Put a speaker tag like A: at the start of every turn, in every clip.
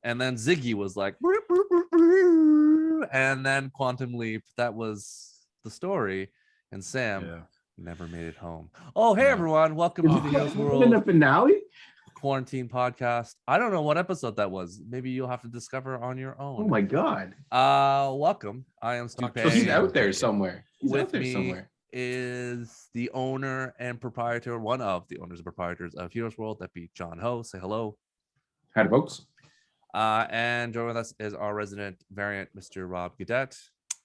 A: And then Ziggy was like, and then Quantum Leap. That was the story. And Sam never made it home. Oh, hey, everyone. Welcome to the Heroes World
B: in the finale
A: Quarantine Podcast. I don't know what episode that was. Maybe you'll have to discover on your own.
B: Oh, my God.
A: Welcome. I am Stu.
B: So he's out there somewhere.
A: With me is the owner and proprietor, one of the owners and proprietors of Heroes World. That'd be John Ho. Say hello.
B: Hi, folks.
A: And joining with us is our resident variant, Mr. Rob Gadet.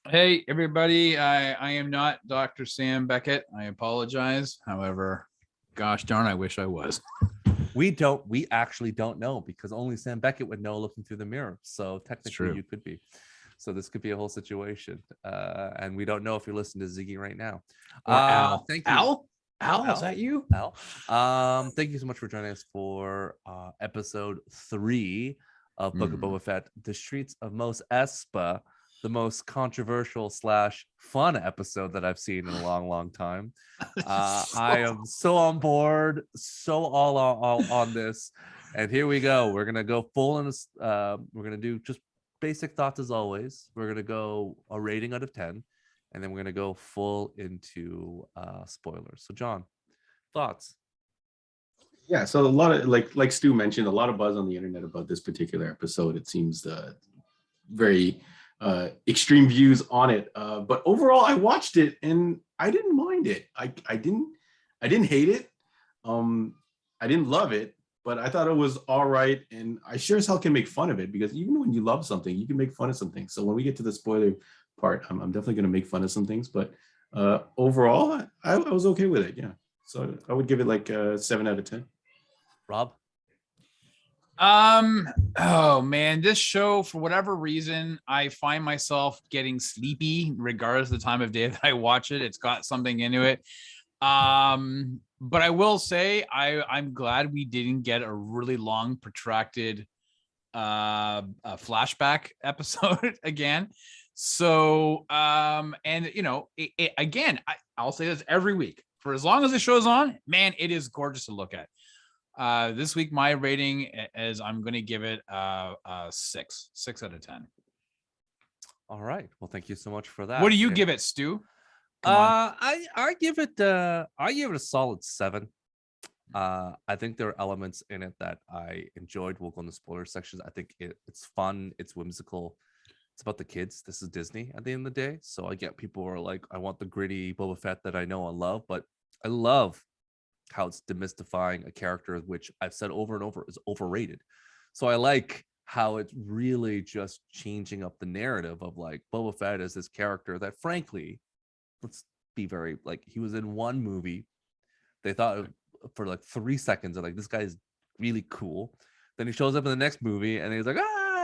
C: Hey, everybody. I am not Dr. Sam Beckett. I apologize. However, gosh darn, I wish I was.
A: We actually don't know, because only Sam Beckett would know looking through the mirror. So technically you could be. So this could be a whole situation. And we don't know if you're listening to Ziggy right now.
C: Al.
A: Thank you.
C: Al, is that you?
A: Al. Thank you so much for joining us for episode 3 of Book of Boba Fett, The Streets of Mos Espa, the most controversial / fun episode that I've seen in a long time. I am so on board, so all on this. And here we go. We're gonna go full in this. We're gonna do just basic thoughts as always. We're gonna go a rating out of 10, and then we're gonna go full into spoilers. So, John, thoughts?
B: Yeah, so a lot of like Stu mentioned, a lot of buzz on the internet about this particular episode. It seems very extreme views on it, but overall I watched it and I didn't mind it. I didn't hate it. I didn't love it, but I thought it was all right, and I sure as hell can make fun of it, because even when you love something, you can make fun of some things. So when we get to the spoiler part, I'm definitely going to make fun of some things, but overall I was okay with it. Yeah, so I would give it like a 7 out of 10.
A: Rob?
C: Oh man, this show, for whatever reason, I find myself getting sleepy regardless of the time of day that I watch it. It's got something into it. But I will say I'm glad we didn't get a really long, protracted a flashback episode again. So and you know, again, I'll say this every week. For as long as the show's on, man, it is gorgeous to look at. This week, my rating is I'm going to give it a 6 out of 10.
A: All right. Well, thank you so much for that.
C: What do you give it, Stu?
A: I give it a solid 7. I think there are elements in it that I enjoyed. We'll go in the spoiler sections. I think it's fun. It's whimsical. It's about the kids. This is Disney at the end of the day. So I get people who are like, I want the gritty Boba Fett that I know and love, but I love how it's demystifying a character which I've said over and over is overrated. So I like how it's really just changing up the narrative of like Boba Fett as this character that, frankly, let's be very, like, he was in one movie. They thought for like 3 seconds of like, this guy is really cool. Then he shows up in the next movie and he's like,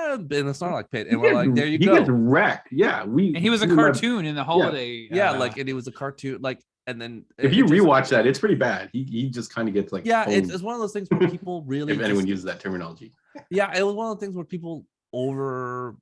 A: in the Snorlax pit, and we're like, there you go.
B: He gets wrecked. Yeah,
C: and he was a cartoon in the holiday.
A: Yeah, like, and he was a cartoon, like. And then
B: if you rewatch that, it's pretty bad. He just kind of gets like,
A: it's one of those things where people really
B: if anyone uses that terminology.
A: Yeah, it was one of the things where people over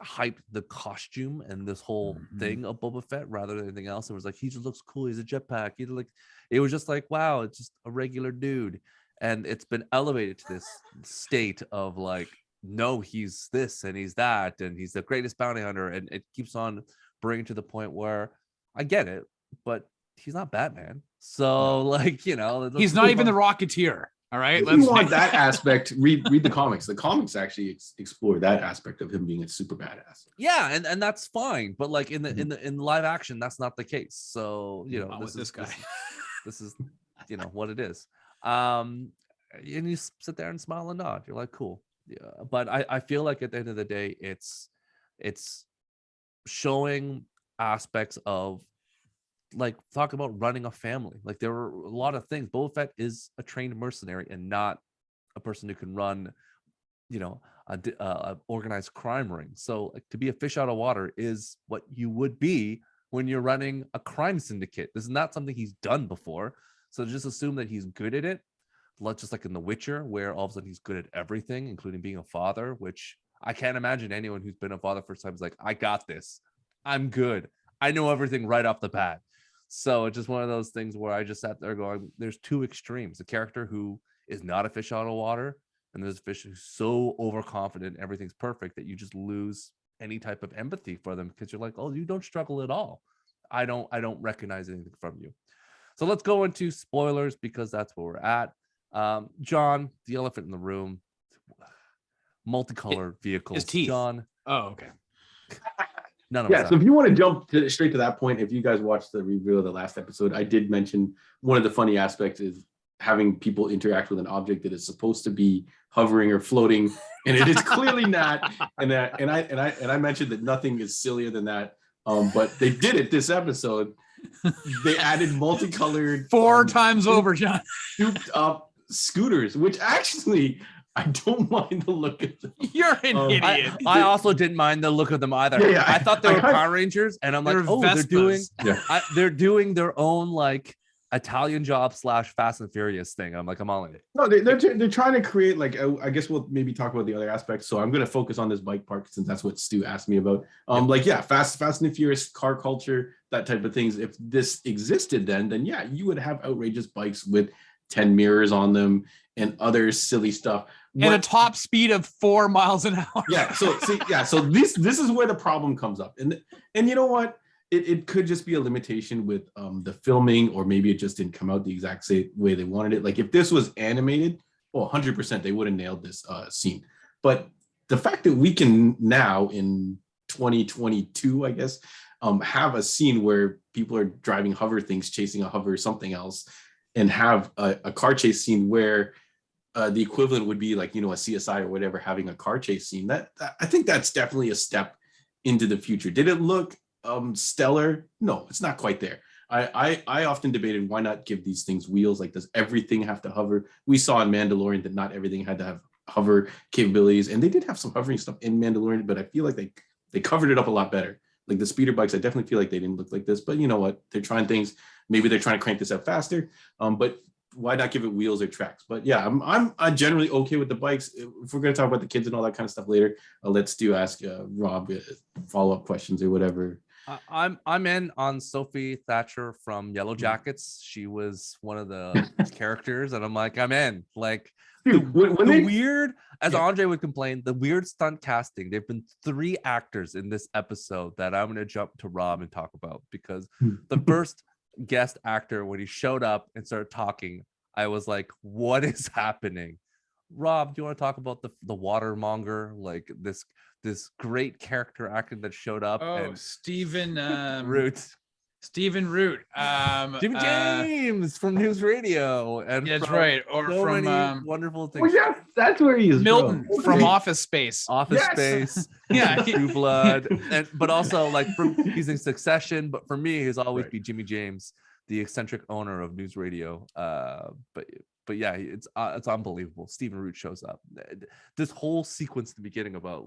A: hyped the costume and this whole thing of Boba Fett rather than anything else. It was like, he just looks cool, he's a jetpack, he's like, it was just like, wow, it's just a regular dude. And it's been elevated to this state of like, no, he's this and he's that and he's the greatest bounty hunter, and it keeps on bringing to the point where I get it, but he's not Batman. So, like, you know,
C: he's not even the Rocketeer. All right.
B: If you want that aspect, read the comics. The comics actually explore that aspect of him being a super badass.
A: Yeah, and that's fine. But like in live action, that's not the case. So, you know,
C: this guy.
A: This is, you know, what it is. And you sit there and smile and nod. You're like, cool. Yeah. But I feel like at the end of the day, it's showing aspects of, like, talk about running a family. Like, there were a lot of things. Boba Fett is a trained mercenary and not a person who can run, you know, a organized crime ring. So, like, to be a fish out of water is what you would be when you're running a crime syndicate. This is not something he's done before. So just assume that he's good at it. Just like in The Witcher, where all of a sudden he's good at everything, including being a father, which I can't imagine anyone who's been a father first time is like, I got this. I'm good. I know everything right off the bat. So it's just one of those things where I just sat there going, there's two extremes. A character who is not a fish out of water and there's a fish who's so overconfident everything's perfect that you just lose any type of empathy for them because you're like, oh, you don't struggle at all. I don't recognize anything from you. So let's go into spoilers because that's where we're at. John, the elephant in the room, multicolored vehicles.
C: His teeth.
A: John.
C: Oh, okay.
A: None of
B: Yeah,
A: us
B: so if you want to jump straight to that point, if you guys watched the review of the last episode, I did mention one of the funny aspects is having people interact with an object that is supposed to be hovering or floating, and it is clearly not. And I mentioned that nothing is sillier than that. But they did it this episode. They added multicolored
C: 4 times over, John.
B: souped up scooters, which actually I don't mind the look of them.
C: You're an idiot.
A: I also didn't mind the look of them either.
B: Yeah,
A: I thought they were Power Rangers, and I'm like,
C: They're
A: oh,
C: Vespas.
A: they're doing their own like Italian Job / Fast and Furious thing. I'm like, I'm all in it.
B: No, they're trying to create like I guess we'll maybe talk about the other aspects. So I'm going to focus on this bike park since that's what Stu asked me about. Like Fast and Furious car culture, that type of things. If this existed, then yeah, you would have outrageous bikes with 10 mirrors on them and other silly stuff.
C: And a top speed of 4 miles an hour.
B: Yeah. So this is where the problem comes up, and you know what? It could just be a limitation with the filming, or maybe it just didn't come out the exact same way they wanted it. Like if this was animated, 100% they would have nailed this scene. But the fact that we can now in 2022, I guess, have a scene where people are driving hover things, chasing a hover or something else, and have a car chase scene where the equivalent would be like, a CSI or whatever, having a car chase scene. That I think that's definitely a step into the future. Did it look stellar? No, it's not quite there. I often debated why not give these things wheels. Like, does everything have to hover? We saw in Mandalorian that not everything had to have hover capabilities, and they did have some hovering stuff in Mandalorian, but I feel like they covered it up a lot better. Like the speeder bikes, I definitely feel like they didn't look like this, but you know what? They're trying things. Maybe they're trying to crank this out faster. But why not give it wheels or tracks? But yeah, I'm generally okay with the bikes. If we're going to talk about the kids and all that kind of stuff later, let's ask Rob follow-up questions or whatever.
A: I'm in on Sophie Thatcher from Yellow Jackets. She was one of the characters, and I'm like, I'm in. Like,
B: Dude,
A: weird, as Andre would complain, the weird stunt casting. There've been 3 actors in this episode that I'm going to jump to Rob and talk about, because the first guest actor, when he showed up and started talking, I was like, what is happening? Rob, do you want to talk about the watermonger, like this great character actor that showed up?
C: And Stephen
A: Root.
C: Stephen Root.
A: Jimmy James from News Radio. And
C: that's right. Or
A: so
C: from
A: many wonderful things.
B: Well, yes, that's where he is.
C: Milton from Office Space.
A: Office Space.
C: Yeah.
A: True Blood. But also like he's in Succession. But for me, he's always be Jimmy James, the eccentric owner of News Radio. But yeah, it's unbelievable. Stephen Root shows up. This whole sequence at the beginning about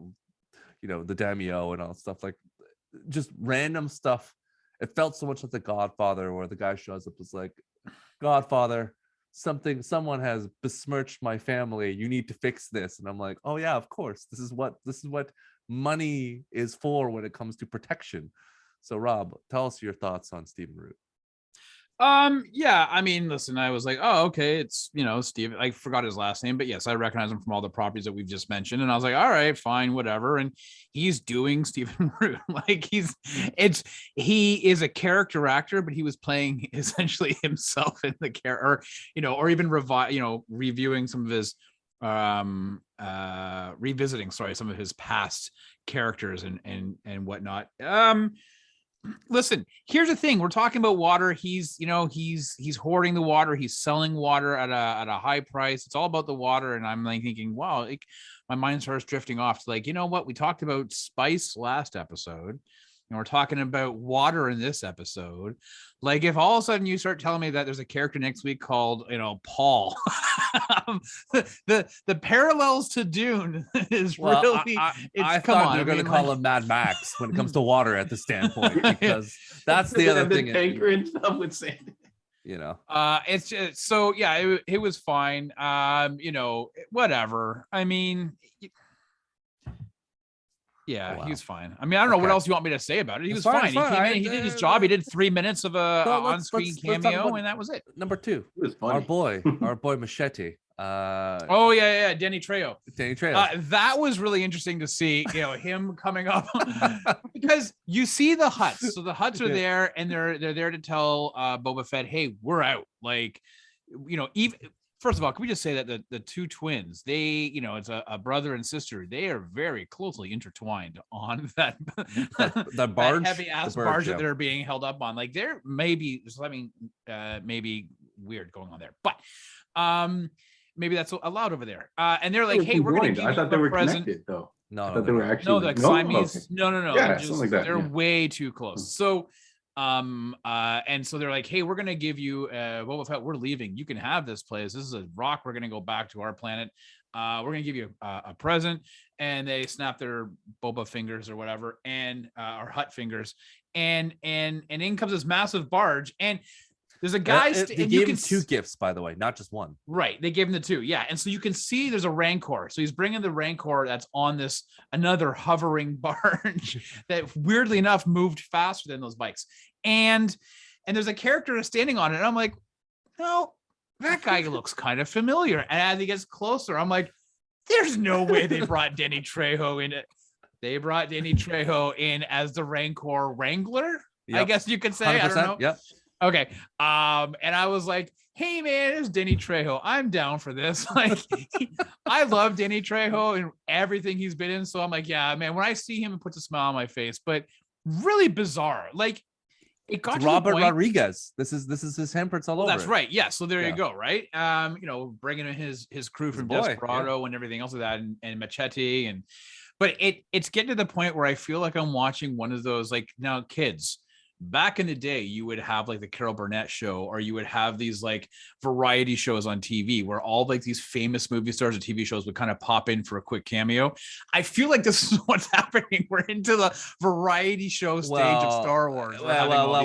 A: the Daimyo and all stuff, like just random stuff. It felt so much like The Godfather, where the guy shows up, is like, Godfather, someone has besmirched my family. You need to fix this. And I'm like, oh yeah, of course. This is what money is for when it comes to protection. So Rob, tell us your thoughts on Stephen Root.
C: Yeah, I mean, listen, I was like, oh, okay, it's Steve. I forgot his last name, but yes, I recognize him from all the properties that we've just mentioned, and I was like, all right, fine, whatever. And he's doing Stephen Root, like he is a character actor, but he was playing essentially himself in the character, or even reviewing some of his revisiting some of his past characters and whatnot. Listen, here's the thing. We're talking about water. He's hoarding the water. He's selling water at a high price. It's all about the water. And I'm like thinking, wow, my mind starts drifting off to like, you know what? We talked about spice last episode, and we're talking about water in this episode. Like, if all of a sudden you start telling me that there's a character next week called, Paul, the parallels to Dune is really.
A: I thought you're going to call him Mad Max when it comes to water at the standpoint, because that's the other thing.
B: Tanker and stuff with sand.
C: It's just, so yeah, it was fine. Whatever. I mean. Yeah, He was fine. I mean, I don't know what else you want me to say about it. He was fine. He came in, he did his job. He did 3 minutes of a on-screen cameo, and that was it.
A: Number 2, our boy Machete.
C: Oh yeah, Danny Trejo.
A: Danny Trejo.
C: That was really interesting to see, him coming up because you see the huts. So the huts are there, and they're there to tell Boba Fett, "Hey, we're out." Like, even first of all, can we just say that the two twins, they, it's a brother and sister. They are very closely intertwined on that
A: that barge,
C: heavy ass barge that they're being held up on. Like, there may be something maybe weird going on there, but maybe that's allowed over there. And they're like, "Hey, we're going to give you
B: I thought they were
C: present."
B: connected, though.
A: No,
B: I thought they were actually
C: no,
B: like,
C: the Siamese.
B: Okay.
C: No.
B: Yeah, something like that.
C: They're way too close. So, and so they're like, "Hey, we're going to give you Boba Fett. We're leaving. You can have this place. This is a rock. We're going to go back to our planet. We're going to give you a present." And they snap their Boba fingers or whatever, and or hut fingers, and in comes this massive barge, and there's a guy.
A: They gave him two gifts, by the way, not just one.
C: Right, they gave him the two, yeah. And so you can see there's a Rancor. So he's bringing the Rancor that's on this another hovering barge that weirdly enough moved faster than those bikes. And there's a character standing on it, and I'm like, no, that guy looks kind of familiar. And as he gets closer, I'm like, there's no way they brought Danny Trejo in it. They brought Danny Trejo in as the Rancor Wrangler,
A: Yep.
C: I guess you could say.
A: 100%,
C: I don't know.
A: Yep.
C: Okay. And I was like, hey man, it's Danny Trejo. I'm down for this. Like, I love Danny Trejo and everything he's been in. So I'm like, yeah, man, when I see him, it puts a smile on my face, but really bizarre. Like, it got to
A: Robert
C: the point,
A: Rodriguez. This is his handprints all over.
C: that's
A: it.
C: right. Yeah. So there you go. Right. Bringing in his crew from
A: boy,
C: Desperado and everything else of that, and Machete, but it's getting to the point where I feel like I'm watching one of those, like, now kids. Back in the day, you would have like the Carol Burnett show, or you would have these like variety shows on TV where all like these famous movie stars or TV shows would kind of pop in for a quick cameo. I feel like this is what's happening. We're into the variety show stage of Star Wars.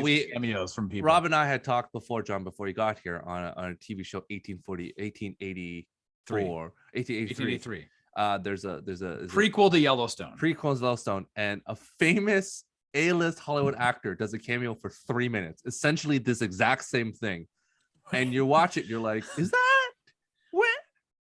C: We cameos from people.
A: Rob and I had talked before, John, before you got here, on a TV show 1883. There's a
C: prequel to Yellowstone.
A: Prequel to Yellowstone, and a famous A-list Hollywood actor does a cameo for 3 minutes, essentially this exact same thing, and you watch it, you're like, is that what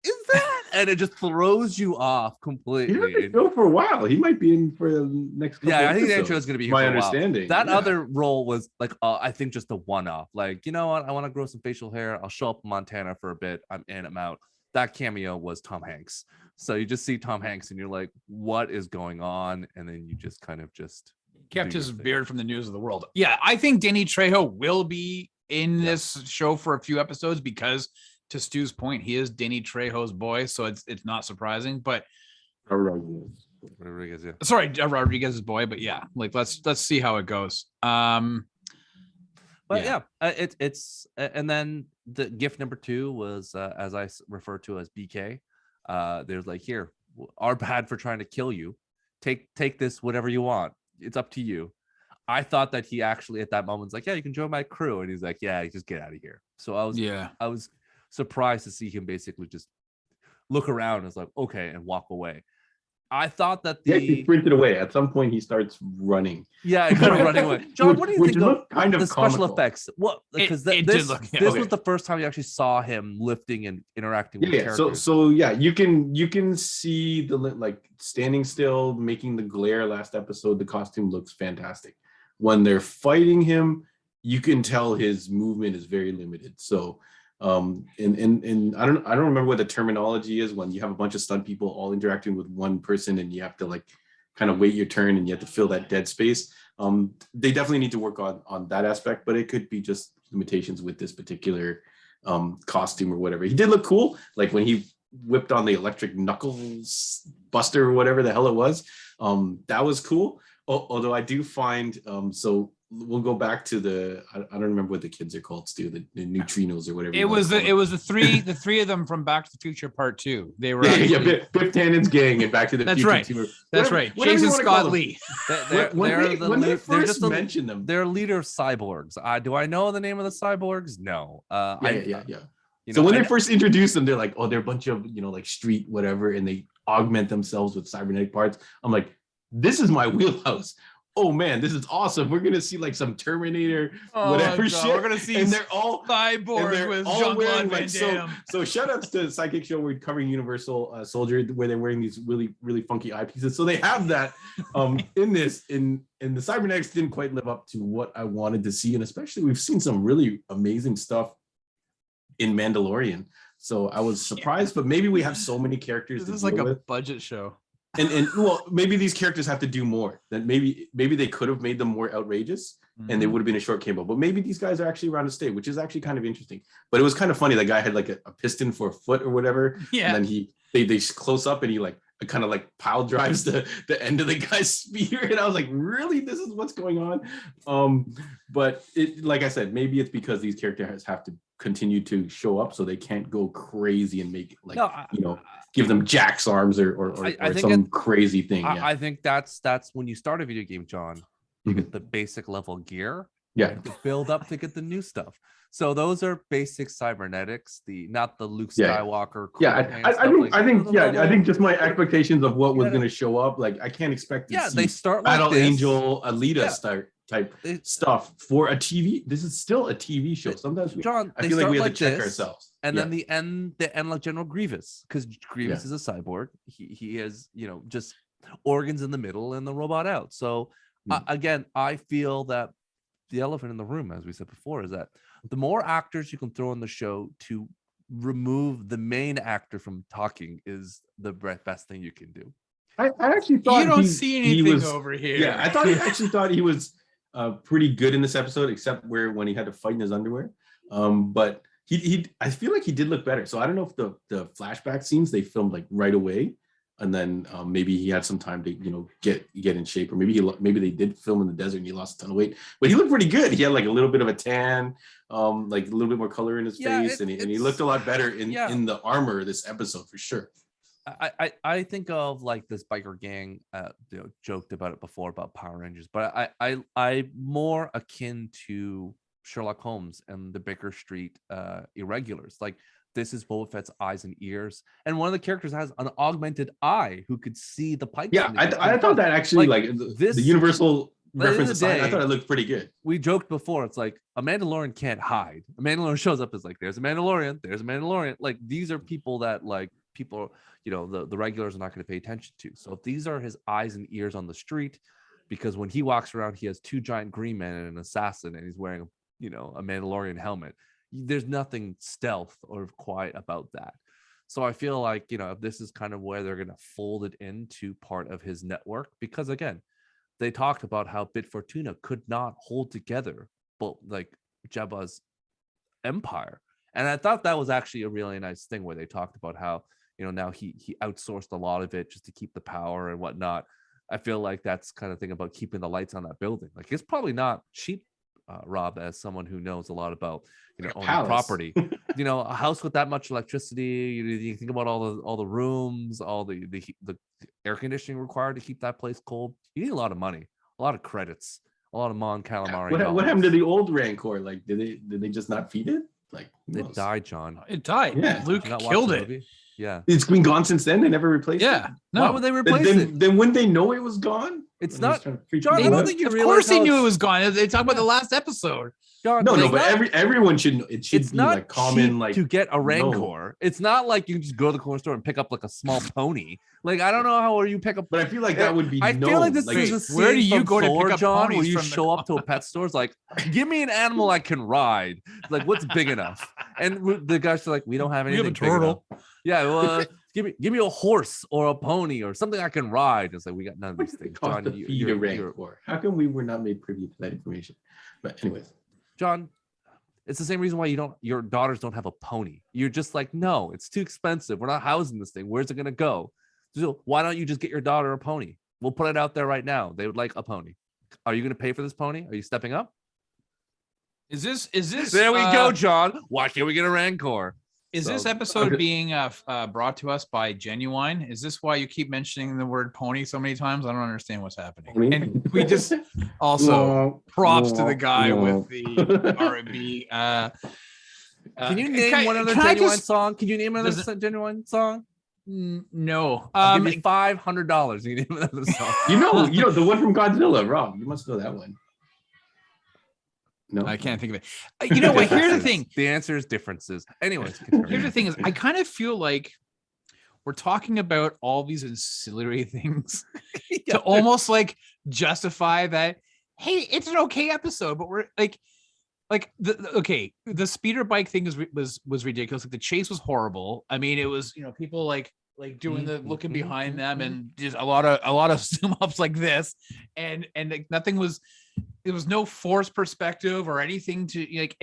A: is that? And it just throws you off completely.
B: He's been go for a while. He might be in for the next couple
A: I think
B: episodes.
A: the is going to be here
B: my
A: for a while.
B: understanding.
A: That other role was like, I think just a one-off. Like, you know what? I want to grow some facial hair. I'll show up in Montana for a bit. I'm in, I'm out. That cameo was Tom Hanks. So you just see Tom Hanks and you're like, what is going on? And then you just kind of just
C: kept his beard from the news of the world. Yeah, I think Danny Trejo will be in this show for a few episodes because, to Stu's point, he is Danny Trejo's boy, so it's not surprising. But
A: Rodriguez, yeah.
C: Sorry, Rodriguez's boy, but yeah, like let's see how it goes.
A: It's and then the gift number 2 was as I refer to as BK. There's like, here, our bad for trying to kill you. Take this, whatever you want. It's up to you. I thought that he actually at that moment was like, yeah, you can join my crew, and he's like, yeah, just get out of here. So I was surprised to see him basically just look around and was like, okay, and walk away. I thought that
B: he sprinted away. At some point, he starts running.
A: Yeah, kind of running away. John, what do you think of
B: kind of
A: the special effects? What, because this was the first time you actually saw him lifting and interacting with characters.
B: So you can see the like standing still, making the glare. Last episode, the costume looks fantastic. When they're fighting him, you can tell his movement is very limited. So. And I don't remember what the terminology is when you have a bunch of stunt people all interacting with one person and you have to like kind of wait your turn and you have to fill that dead space. They definitely need to work on that aspect, but it could be just limitations with this particular costume or whatever. He did look cool, like when he whipped on the electric knuckles buster or whatever the hell it was. That was cool. Although I do find so. We'll go back to the I don't remember what the kids are called, Stu, the neutrinos or whatever.
C: It was the three of them from Back to the Future Part 2. They were
B: Biff Tannen's gang and Back to the
C: That's
B: Future.
C: Right. That's right. Jason Scott Lee.
B: When they first mentioned them,
A: they're leader of cyborgs. Do I know the name of the cyborgs? No.
B: Yeah. So when they first introduced them, they're like, oh, they're a bunch of like street whatever, and they augment themselves with cybernetic parts. I'm like, this is my wheelhouse. oh man, this is awesome. We're gonna see like some Terminator, whatever shit.
C: We're gonna see,
B: and they're all
C: Cyborg with Jean-Claude Van Damme.
B: So shout outs to Sidekick Show. We're covering Universal Soldier, where they're wearing these really, really funky eyepieces. So they have that in this. In the Cybernetics didn't quite live up to what I wanted to see, and especially we've seen some really amazing stuff in Mandalorian. So I was surprised, but maybe we have so many characters.
C: This is like a budget show.
B: And well, maybe these characters have to do more. That maybe they could have made them more outrageous, and they would have been a short cable. But maybe these guys are actually around to stay, which is actually kind of interesting. But it was kind of funny. That guy had like a piston for a foot or whatever.
C: Yeah.
B: And then they close up and he like kind of like pile drives the end of the guy's spear. And I was like, really? This is what's going on? But it, like I said, maybe it's because these characters have to continue to show up, so they can't go crazy and make like give them Jack's arms or some crazy thing.
A: I think that's when you start a video game, John, you get the basic level gear.
B: Yeah.
A: You have to build up to get the new stuff. So those are basic cybernetics, not the Luke Skywalker.
B: I think just my expectations of what was going to show up. Like I can't expect to see
A: they start
B: Battle
A: like this.
B: Angel, Alita type stuff for a TV. This is still a TV show. Sometimes I feel like we have to check ourselves.
A: And then they end like General Grievous, because Grievous is a cyborg. He has just organs in the middle and the robot out. So again, I feel that the elephant in the room, as we said before, is that the more actors you can throw in the show to remove the main actor from talking is the best thing you can do.
B: I actually thought
C: you don't see anything over here.
B: Yeah, I actually thought he was pretty good in this episode, except when he had to fight in his underwear. But I feel like he did look better. So I don't know if the flashback scenes they filmed like right away, and then maybe he had some time to get in shape, or maybe they did film in the desert and he lost a ton of weight. But he looked pretty good. He had like a little bit of a tan, like a little bit more color in his face, and he looked a lot better in the armor this episode for sure.
A: I think of like this biker gang, joked about it before about Power Rangers, but I more akin to Sherlock Holmes and the Baker Street irregulars. Like this is Boba Fett's eyes and ears, and one of the characters has an augmented eye who could see the pipe.
B: Yeah, I thought that actually like the Universal reference aside, I thought it looked pretty good.
A: We joked before, it's like a Mandalorian can't hide. A Mandalorian shows up as like, there's a Mandalorian. Like these are people that like people, the regulars are not going to pay attention to. So if these are his eyes and ears on the street, because when he walks around, he has two giant green men and an assassin, and he's wearing a Mandalorian helmet. There's nothing stealth or quiet about that. So I feel like, if this is kind of where they're going to fold it into part of his network, because again, they talked about how Bit Fortuna could not hold together, but like Jabba's empire. And I thought that was actually a really nice thing where they talked about how, now he outsourced a lot of it just to keep the power and whatnot. I feel like that's kind of thing about keeping the lights on that building. Like it's probably not cheap, Rob, as someone who knows a lot about owning property. A house with that much electricity, you think about all the rooms, all the air conditioning required to keep that place cold. You need a lot of money, a lot of credits, a lot of Mon Calamari.
B: What happened to the old Rancor? Like did they just not feed it? Like
A: it died, John.
C: It died. Yeah, Luke killed it.
A: Yeah,
B: it's been gone since then. They never replaced it.
C: Yeah,
A: no. Why would they replace it?
B: Then wouldn't they know it was gone?
A: It's not, John. I don't think you realize.
C: Of course, he knew it was gone. They talked about the last episode.
B: John, no, but everyone should know. It should be like common, like
A: to get a Rancor. It's not like you can just go to the corner store and pick up like a small pony. Like I don't know how you pick up.
B: But I feel like that would be.
A: I feel like this is a
C: where do you go
A: Thor,
C: to pick up
A: John?
C: ponies
A: Where you
C: from
A: show up to a pet store, it's like, give me an animal I can ride. Like what's big enough? And the guys are like, we don't have anything.
C: We have a turtle.
A: Yeah, well, give me a horse or a pony or something I can ride. It's like we got none of these things. John,
B: you're Rancor. How come we were not made privy to that information? But anyways,
A: John, it's the same reason why your daughters don't have a pony. You're just like, no, it's too expensive. We're not housing this thing. Where's it gonna go? So why don't you just get your daughter a pony? We'll put it out there right now. They would like a pony. Are you gonna pay for this pony? Are you stepping up?
C: Is this?
A: There we go, John. Why can't we get a Rancor?
C: Is this episode being brought to us by Genuine? Is this why you keep mentioning the word pony so many times? I don't understand what's happening.
B: Pony?
C: And we just also props to the guy with the R&B.
A: Can you name one other Genuine song? Can you name another Genuine song?
C: No.
A: I'll give you $500. You name another song.
B: You know the one from Godzilla, Rob. You must know that one. No,
C: I can't think of it. You know what? Here's the thing.
A: The answer is differences. Anyways,
C: Here's the thing is I kind of feel like we're talking about all these ancillary things to almost like justify that, hey, it's an okay episode, but we're like the speeder bike thing was ridiculous. Like the chase was horrible. I mean, it was, people like doing the looking behind them and just a lot of zoom ups like this, and like nothing was. There was no forced perspective or anything to like.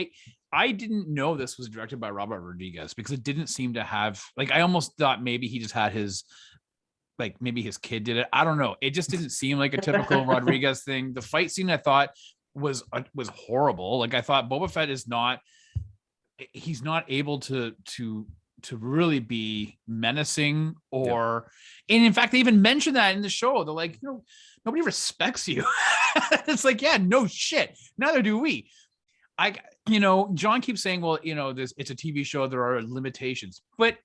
C: I didn't know this was directed by Robert Rodriguez because it didn't seem to have like. I almost thought maybe he just had his, like maybe his kid did it. I don't know. It just didn't seem like a typical Rodriguez thing. The fight scene I thought was horrible. Like I thought Boba Fett he's not able to really be menacing or, and in fact they even mentioned that in the show. They're like, nobody respects you. It's like, yeah, no shit. Neither do we. John keeps saying, well, it's a TV show. There are limitations, but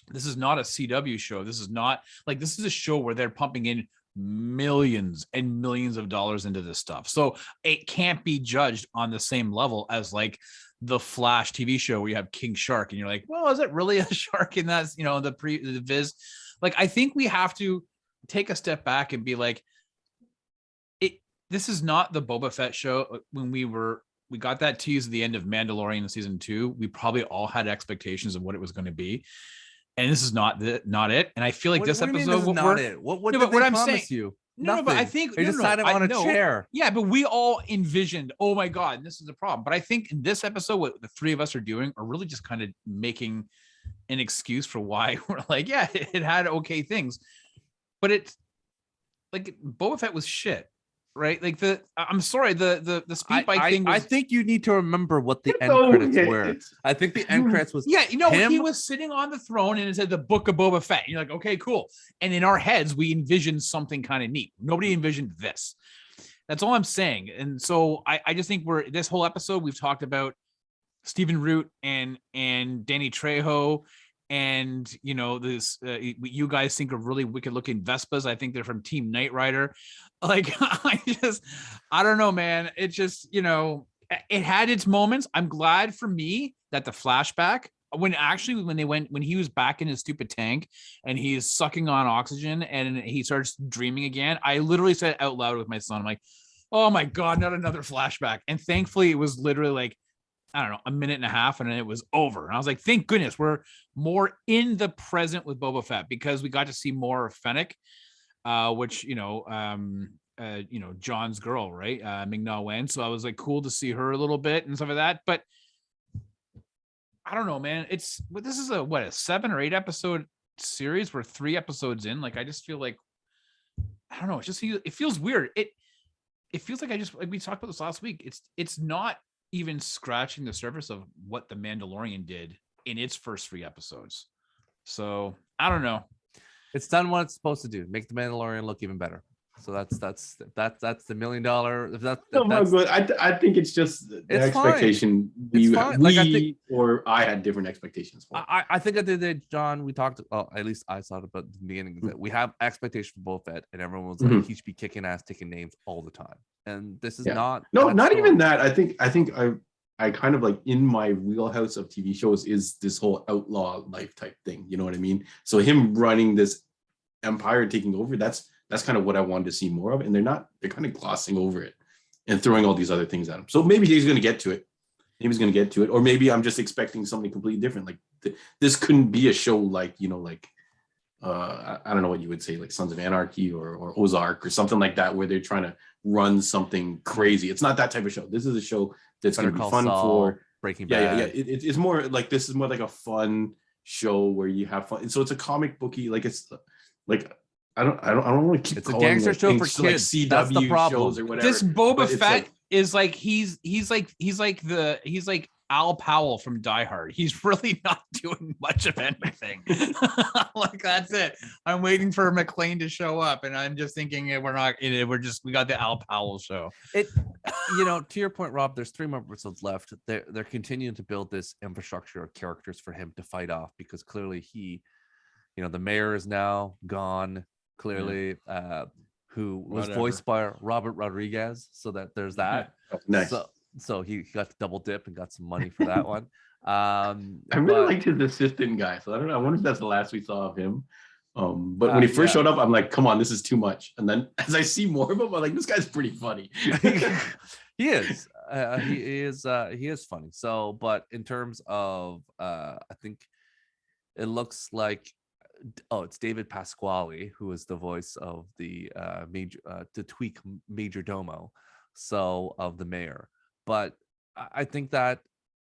C: this is not a CW show. This is not like, this is a show where they're pumping in millions and millions of dollars into this stuff. So it can't be judged on the same level as like the Flash TV show where you have King Shark and you're like, well, is it really a shark in that, the Viz? Like, I think we have to take a step back and be like, this is not the Boba Fett show. When we got that tease at the end of Mandalorian season 2, we probably all had expectations of what it was going to be. And this is not it. And I feel like this episode
A: is not it. What did they promise you?
C: No, but I think
A: they decided on a chair.
C: Yeah, but we all envisioned, oh my God, this is the problem. But I think in this episode, what the three of us are doing are really just kind of making an excuse for why we're like, yeah, it had okay things. But it's like Boba Fett was shit. Right, like I'm sorry, the speed bike thing.
A: I think you need to remember what the end credits were. I think the end credits was
C: he was sitting on the throne and it said the Book of Boba Fett. And you're like, okay, cool. And in our heads, we envisioned something kind of neat. Nobody envisioned this. That's all I'm saying. And so I just think this whole episode we've talked about Stephen Root and Danny Trejo. And this you guys think of really wicked looking Vespas. I think they're from Team Knight Rider. Like I don't know, man. It just it had its moments. I'm glad for me that the flashback when he was back in his stupid tank and he's sucking on oxygen and he starts dreaming again. I literally said out loud with my son, I'm like, oh my God, not another flashback. And thankfully it was literally like, I don't know, a minute and a half and then it was over. And I was like, thank goodness we're more in the present with Boba Fett because we got to see more of Fennec, which, John's girl, right? Ming-Na Wen. So I was like, cool to see her a little bit and stuff like that. But I don't know, man. This is a 7 or 8 episode series. We're 3 episodes in. Like, I just feel like, I don't know. It feels weird. It feels like we talked about this last week. It's not even scratching the surface of what the Mandalorian did in its first 3 episodes. So I don't know.
A: It's done what it's supposed to do. Make the Mandalorian look even better. So that's the $1 million.
B: I think it's just the expectation. I had different expectations for it.
A: I think at the end of the day, John, we talked. Well, at least I thought about the beginning that we have expectations for Boba Fett, and everyone was like, he should be kicking ass, taking names all the time. And this is not.
B: No, not even that. I think I kind of like in my wheelhouse of TV shows is this whole outlaw life type thing. You know what I mean? So him running this empire, taking over. That's kind of what I wanted to see more of. And they're kind of glossing over it and throwing all these other things at him. So maybe he's going to get to it. Or maybe I'm just expecting something completely different. Like this couldn't be a show like, I don't know what you would say, like Sons of Anarchy or Ozark or something like that, where they're trying to run something crazy. It's not that type of show. This is a show that's going to be fun for
A: Breaking Bad.
B: Yeah. It's more like, this is more like a fun show where you have fun. And so it's a comic booky, like it's like, I don't want to keep.
A: It's a gangster show for kids.
B: Like CW
A: That's the problem.
B: Shows or whatever.
C: This Boba Fett is like he's like Al Powell from Die Hard. He's really not doing much of anything. Like that's it. I'm waiting for McClane to show up, and I'm just thinking we got the Al Powell show.
A: To your point, Rob. There's 3 more episodes left. They're continuing to build this infrastructure of characters for him to fight off because clearly he the mayor is now gone, clearly, who was voiced by Robert Rodriguez. So that there's that.
B: Oh, nice.
A: So he got to double dip and got some money for that one.
B: I really liked his assistant guy. So I don't know. I wonder if that's the last we saw of him. But when he first showed up, I'm like, come on, this is too much. And then as I see more of him, I'm like, this guy's pretty funny.
A: He is. He is funny. So, but in terms of, I think it looks like, it's David Pasquale, who is the voice of the tweak major domo, so of the mayor. But I think that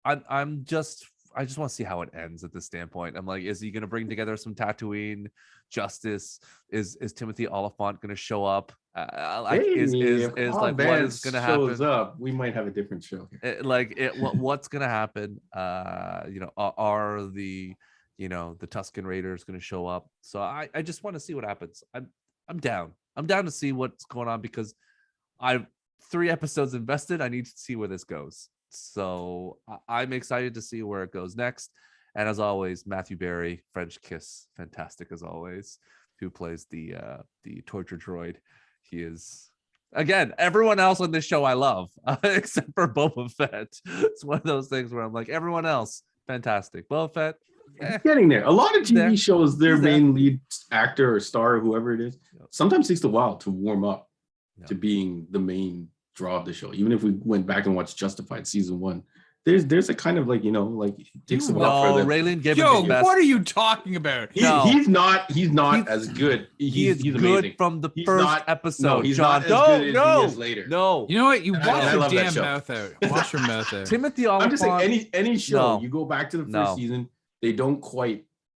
A: I just want to see how it ends at this standpoint. I'm like, is he going to bring together some Tatooine justice? Is Timothy Oliphant going to show up? What is going to happen?
B: Up, we might have a different show here.
A: What's going to happen? Are the Tusken Raiders going to show up? So I just want to see what happens. I'm down. I'm down to see what's going on, because I've 3 episodes invested. I need to see where this goes. So I'm excited to see where it goes next. And as always, Matthew Berry, French kiss, fantastic as always, who plays the torture droid. He is, again, everyone else on this show I love, except for Boba Fett. It's one of those things where I'm like, everyone else, fantastic. Boba Fett,
B: getting there. A lot of TV shows, their main lead actor or star or whoever it is, sometimes takes a while to warm up to being the main draw of the show. Even if we went back and watched Justified season 1, there's a kind of it takes a while for them.
A: Raylan Gibbons.
C: Yo, what are you talking about?
B: He's not as good. He's
A: good
B: amazing
A: from the first episode.
B: No, he's
A: John,
B: not as good as he is later.
A: No.
C: You know what? You wash
B: I
C: your
B: love that
C: damn
B: show.
C: mouth out. Wash your mouth out.
A: Timothy
B: I'm
A: Oliphant.
B: just saying, any show you go back to the first season, they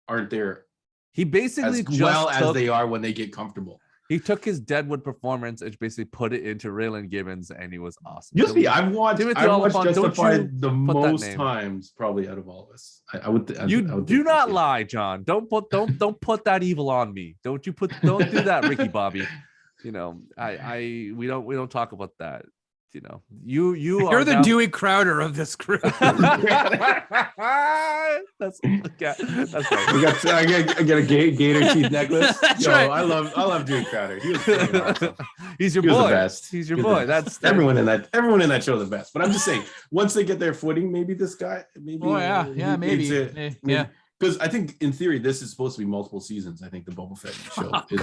B: aren't there
A: He basically
B: as they are when they get comfortable.
A: He took his Deadwood performance and basically put it into Raylan Gibbons, and he was awesome.
B: I've watched Justified the most times probably out of all of us. I would
A: do not lie, John. Don't put that evil on me. Don't do that, Ricky Bobby. We don't talk about that. You're
C: the Dewey Crowder of this group.
A: That's right.
B: I get a gator teeth necklace.
C: That's right.
B: I love Dewey Crowder. He was awesome.
A: He's your boy.
B: The best.
A: He's your boy. That's
B: everyone in that show is the best. But I'm just saying, once they get their footing, maybe this guy, maybe.
C: Oh yeah, maybe. Yeah.
B: Because I think in theory this is supposed to be multiple seasons. I think the Boba Fett show is.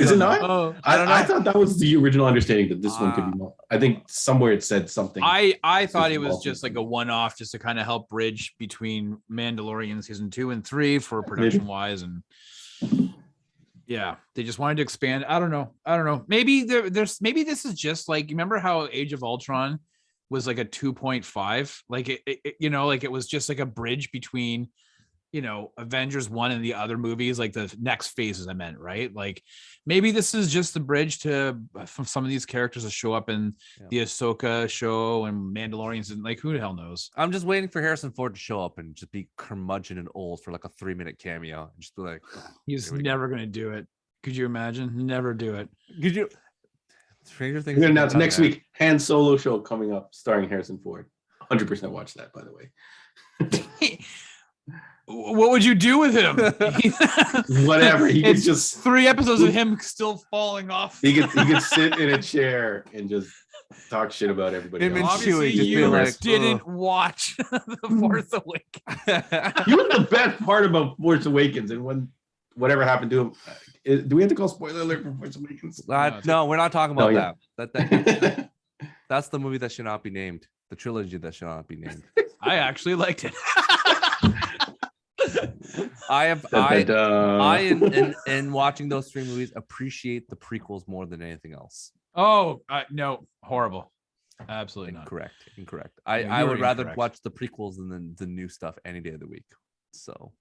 B: Is it not?
A: Oh,
B: I thought that was the original understanding that this one could be. I think somewhere it said something.
C: I thought it was just like a one-off, just to kind of help bridge between Mandalorian season 2 and 3 for production wise, and yeah, they just wanted to expand. I don't know. Maybe maybe this is just like, you remember how Age of Ultron was like a 2.5, like it was just like a bridge between Avengers 1 and the other movies, like the next phases I meant, right? Like maybe this is just the bridge to from some of these characters to show up in the Ahsoka show and Mandalorians, and like who the hell knows.
A: I'm just waiting for Harrison Ford to show up and just be curmudgeon and old for like a 3-minute cameo and just be like,
C: he's never gonna do it. Could you imagine? Never do it.
A: Could you? Stranger Things.
B: We're gonna announce next week Han Solo show coming up starring Harrison Ford. 100% watch that, by the way.
C: What would you do with him?
B: Whatever. He could just
C: 3 episodes of him still falling off.
B: He could sit in a chair and just talk shit about everybody.
A: Him and
C: Obviously,
A: Chewie just
C: you
A: like,
C: didn't watch The Force Awakens.
B: He was the best part about Force Awakens, and when whatever happened to him. Do we have to call spoiler alert for Force Awakens?
A: No, we're not talking about that.
B: Yeah.
A: That's the movie that should not be named. The trilogy that should not be named.
C: I actually liked it.
A: In watching those 3 movies, appreciate the prequels more than anything else.
C: Oh no, horrible. Absolutely not.
A: Incorrect. I would rather watch the prequels than the new stuff any day of the week. So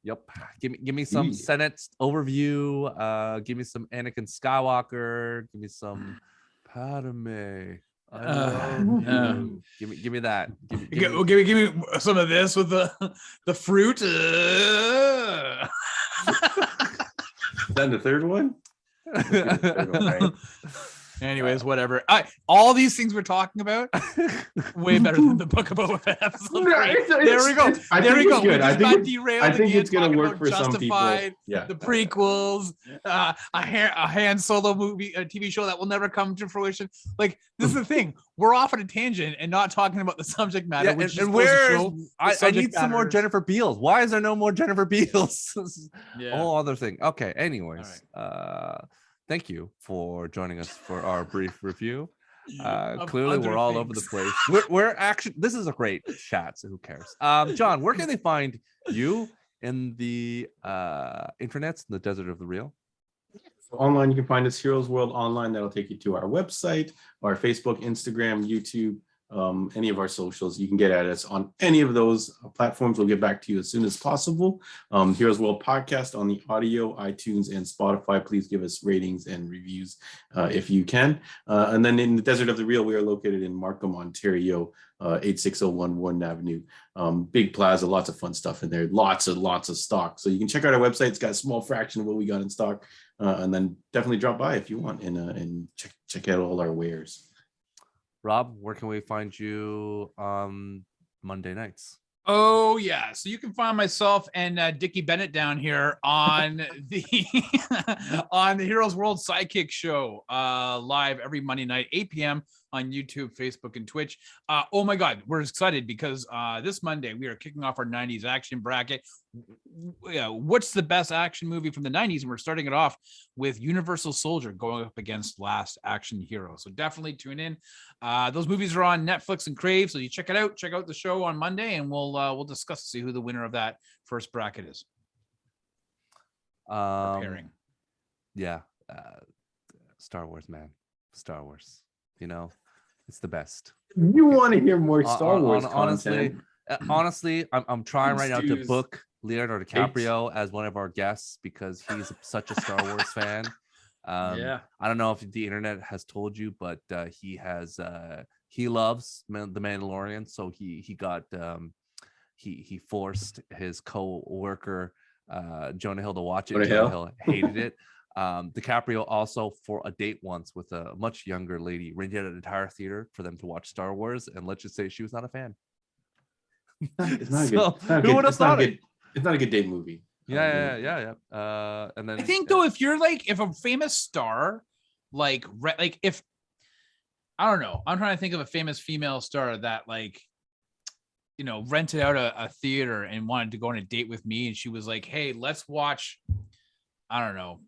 A: yep. Give me some Senate overview. Give me some Anakin Skywalker. Give me some Padme. Give me that.
C: Give me some of this with the fruit.
B: Then the third one. Right?
C: Anyways, whatever. All these things we're talking about, way better than the Book of Boba Fett episode 3. There we go. There we go.
B: Good.
C: We just got derailed
B: I think
C: again
B: it's gonna
C: talking
B: work
C: about
B: for some people.
C: Justified,
B: Yeah.
C: the prequels, a Han Solo movie, a TV show that will never come to fruition. Like, this is the thing. We're off on a tangent and not talking about the subject matter.
A: Yeah,
C: which
A: and
C: just
A: where
C: goes to show the
A: I need
C: subject
A: some more
C: matter.
A: Jennifer Beals. Why is there no more Jennifer Beals? This is a
C: Yeah.
A: whole other thing. Okay. Anyways, thank you for joining us for our brief review. Clearly we're all over the place. We're actually, this is a great chat, so who cares? John, where can they find you in the internets, in the desert of the real?
B: So online, you can find us Heroes World Online. That'll take you to our website, our Facebook, Instagram, YouTube, any of our socials. You can get at us on any of those platforms. We'll get back to you as soon as possible. Heroes World Podcast on the audio, iTunes, and Spotify. Please give us ratings and reviews if you can. And then in the Desert of the Real, we are located in Markham, Ontario, 86001 Warden Avenue. Big plaza, lots of fun stuff in there. Lots of stock. So you can check out our website. It's got a small fraction of what we got in stock. And then definitely drop by if you want and check out all our wares.
A: Rob, where can we find you on Monday nights?
C: Oh yeah, so you can find myself and Dickie Bennett down here on the on the Heroes World Sidekick Show, live every Monday night, 8 p.m. on YouTube, Facebook, and Twitch. Oh my God, we're excited because this Monday we are kicking off our 90s action bracket. What's the best action movie from the 90s? And we're starting it off with Universal Soldier going up against Last Action Hero. So definitely tune in. Those movies are on Netflix and Crave, so you check it out. Check out the show on Monday, and we'll discuss to see who the winner of that first bracket is. Preparing.
A: Yeah, Star Wars, man. Star Wars. You know, it's the best.
B: You want to hear more Star Wars
A: honestly,
B: content?
A: honestly, I'm trying right now to
B: Stu's
A: book Leonardo DiCaprio as one of our guests because he's such a Star Wars fan.
C: Yeah.
A: I don't know if the internet has told you, but he loves the Mandalorian, so he forced his co-worker Jonah Hill to watch it. Jonah Hill hated it. DiCaprio also, for a date once with a much younger lady, rented an entire theater for them to watch Star Wars, and let's just say she was not a fan.
B: It's not a good date movie.
A: Yeah. And then
C: I think though, if you're if a famous star, if I don't know, I'm trying to think of a famous female star that rented out a theater and wanted to go on a date with me, and she was like, "Hey, let's watch, I don't know,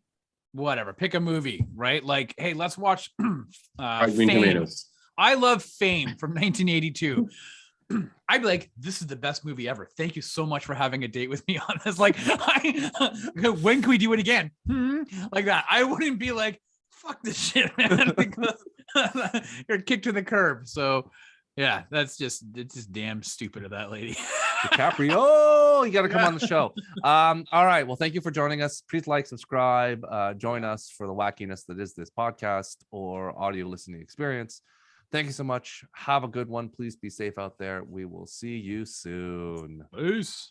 C: whatever, pick a movie, right? Like, hey, let's watch
B: Green
C: Fame.
B: Tomatoes.
C: I love Fame from 1982." I'd be like, "This is the best movie ever. Thank you so much for having a date with me on this. When can we do it again?" Like that. I wouldn't be like, "Fuck this shit, man." You're kicked to the curb. So yeah, it's just damn stupid of that lady.
A: DiCaprio, you got to come on the show. All right. Well, thank you for joining us. Please like, subscribe, join us for the wackiness that is this podcast or audio listening experience. Thank you so much. Have a good one. Please be safe out there. We will see you soon.
C: Peace.